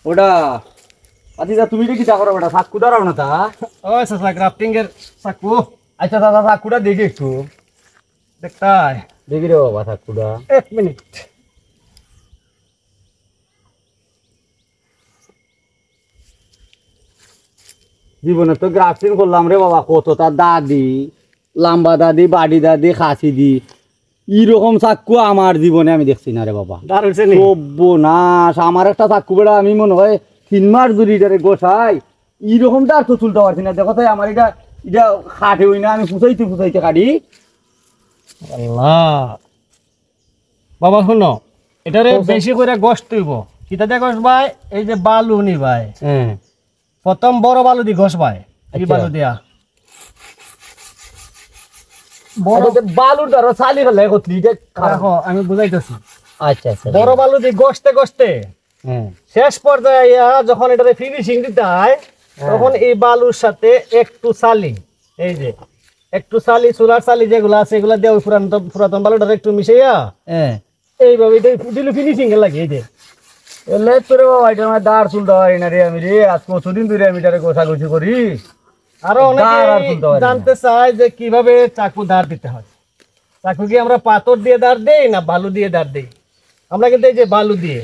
ওটা আচ্ছা তুমি কি তা করো ওটা চাকু দাঁড়াও না তা ও চাচা গ্রাফটিং এর চাকু আচ্ছা দাদা চাকুটা দেখি একটু দেখতাই দেখি রে বাবা চাকুটা 1 মিনিট। জীবনে তো গ্রাফটিং করলাম রে বাবা কত তার দাদি লাম্বা দাদি বাড়ি দাদি খাসি দি এইরকম চাকু আমার জীবনে আমি দেখছি না রে বাবা দারুণ নি সর্বনাশ আমার একটা চাকু বেড়া আমি মনে হয় 3 মাস ধরে এটারে গোছাই এইরকমটা আর তো তুলতে পারছি না দেখো তাই আমার এটা এটা খাটে হই না আমি ফুসাইতে কাটি আল্লাহ বাবা শুনো এটারে বেশি করে গোস্ত হইব কিতা দিয়ে গোস ভাই এই যে বালু নি ভাই হ্যাঁ প্রথম বড় বালু দি গোস ভাই এই বালু দিয়া বড় বালুর দ্বারা চালি ফেলে কতলি রাখো আমি বুঝাইতেছি আচ্ছা আচ্ছা বড় বালু দি গোস্তে গোস্তে হ্যাঁ শেষ পর্যায়ে যখন এটারে ফিনিশিং দিতে হয় তখন এই বালুর সাথে একটু চালি এই যে একটু চালি চুলার চালি যেগুলো আছে এগুলা দিয়ে ওই পুরাতন বালুটারে একটু মিশাইয়া হ্যাঁ এইভাবে দিলে ফিনিশিং এ লাগে এই যে এলে তোরে বাবা এটা আমার দাঁড় তুলতে পারি না রে আমি রে আজ কতদিন ধরে আমি এটারে গোছাগুছি করি আরো দাঁড় আর অনেকে তুলতে পারি না। জানতে চায় যে কিভাবে চাকু দাঁড় দিতে হয় চাকু কি আমরা পাথর দিয়ে দাঁড় দেই না বালু দিয়ে দাঁড় দেই আমরা কিন্তু এই যে বালু দিয়ে